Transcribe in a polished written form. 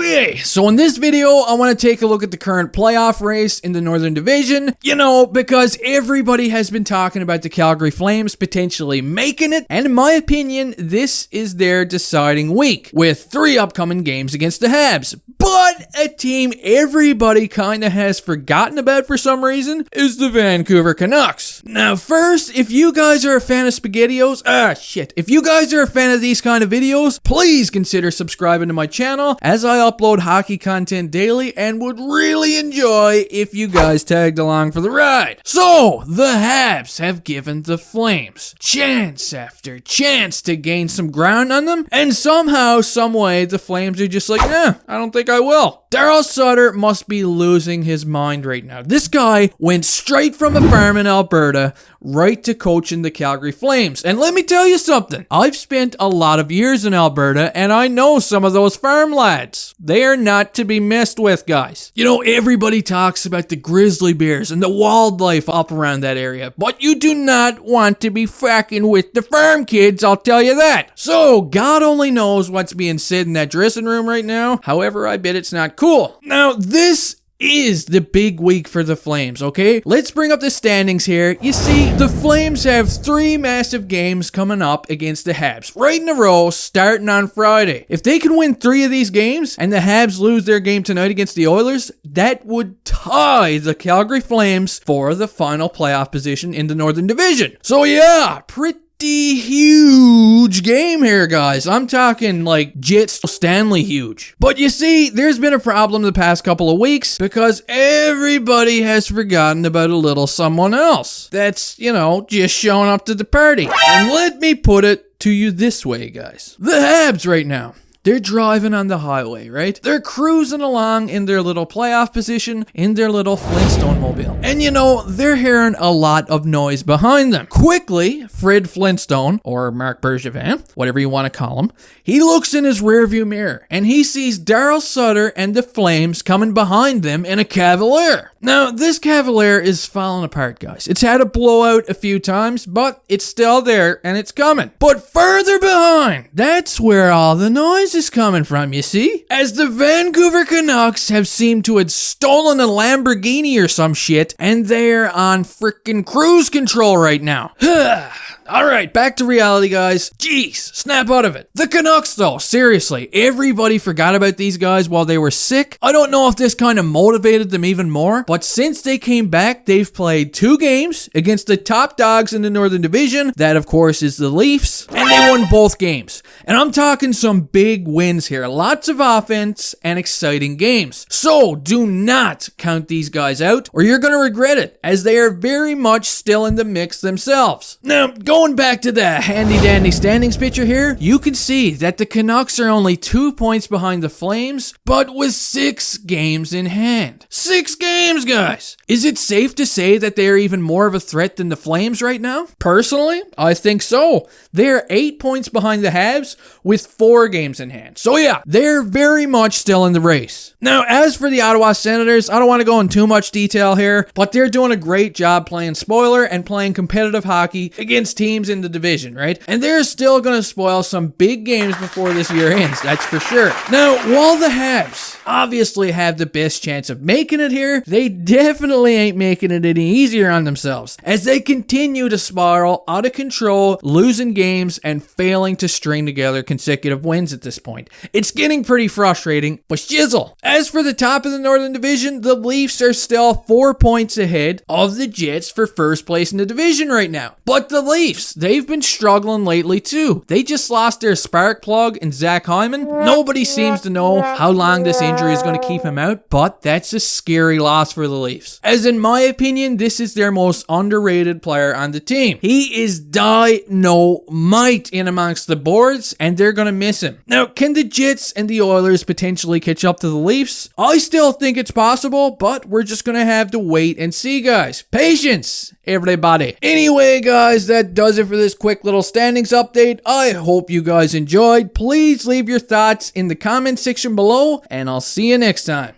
Okay, so in this video, I want to take a look at the current playoff race in the Northern Division. You know, because everybody has been talking about the Calgary Flames potentially making it, and in my opinion, this is their deciding week, with 3 upcoming games against the Habs. But a team everybody kind of has forgotten about for some reason is the Vancouver Canucks. Now first, if you guys are a fan of SpaghettiOs, if you guys are a fan of these kind of videos, please consider subscribing to my channel as I upload hockey content daily and would really enjoy if you guys tagged along for the ride. So, the Habs have given the Flames chance after chance to gain some ground on them, and somehow, someway, the Flames are just like, I don't think I will. Daryl Sutter must be losing his mind right now. This guy went straight from a farm in Alberta right to coaching the Calgary Flames. And let me tell you something. I've spent a lot of years in Alberta and I know some of those farm lads. They are not to be messed with, guys. You know, everybody talks about the grizzly bears and the wildlife up around that area, but you do not want to be fucking with the farm kids, I'll tell you that. So, God only knows what's being said in that dressing room right now. However, I bet it's not cool. Now, this is the big week for the Flames, okay? Let's bring up the standings here. You see, the Flames have 3 massive games coming up against the Habs, right in a row, starting on Friday. If they can win 3 of these games, and the Habs lose their game tonight against the Oilers, that would tie the Calgary Flames for the final playoff position in the Northern Division. So yeah, pretty huge game here, guys. I'm talking like Jets Stanley huge. But you see, there's been a problem the past couple of weeks because everybody has forgotten about a little someone else that's, you know, just showing up to the party. And let me put it to you this way, guys. The Habs right now, they're driving on the highway, right? They're cruising along in their little playoff position in their little Flintstone mobile. And you know, they're hearing a lot of noise behind them. Quickly, Fred Flintstone, or Mark Bergevin, whatever you want to call him, he looks in his rearview mirror and he sees Daryl Sutter and the Flames coming behind them in a Cavalier. Now, this Cavalier is falling apart, guys. It's had a blowout a few times, but it's still there and it's coming. But further behind, that's where all the noise is coming from, you see? As the Vancouver Canucks have seemed to have stolen a Lamborghini or some shit, and they're on frickin' cruise control right now. Alright, back to reality, guys. Jeez, snap out of it. The Canucks, though, seriously, everybody forgot about these guys while they were sick. I don't know if this kind of motivated them even more, but since they came back, they've played 2 games against the top dogs in the Northern Division. That, of course, is the Leafs, and they won both games. And I'm talking some big wins here. Lots of offense and exciting games. So, do not count these guys out, or you're going to regret it, as they are very much still in the mix themselves. Now, going back to the handy-dandy standings picture here, you can see that the Canucks are only 2 points behind the Flames, but with 6 games in hand. 6 games, guys! Is it safe to say that they are even more of a threat than the Flames right now? Personally, I think so. They're 8 points behind the Habs with 4 games in hand. So yeah, they're very much still in the race. Now, as for the Ottawa Senators, I don't want to go in too much detail here, but they're doing a great job playing spoiler and playing competitive hockey against teams in the division, right? And they're still going to spoil some big games before this year ends, that's for sure. Now, while the Habs obviously have the best chance of making it here, they definitely ain't making it any easier on themselves, as they continue to spiral out of control, losing games and failing to string together consecutive wins at this point. It's getting pretty frustrating, but shizzle. As for the top of the Northern Division, the Leafs are still 4 points ahead of the Jets for first place in the division right now. But the Leafs, they've been struggling lately too. They just lost their spark plug in Zach Hyman. Nobody seems to know how long this injury is going to keep him out, but that's a scary loss for the Leafs. As in my opinion, this is their most underrated player on the team. He is dynamite in amongst the boards, and they're going to miss him. Now, can the Jets and the Oilers potentially catch up to the Leafs? I still think it's possible, but we're just going to have to wait and see, guys. Patience, everybody. Anyway, guys, that does it for this quick little standings update. I hope you guys enjoyed. Please leave your thoughts in the comment section below, and I'll see you next time.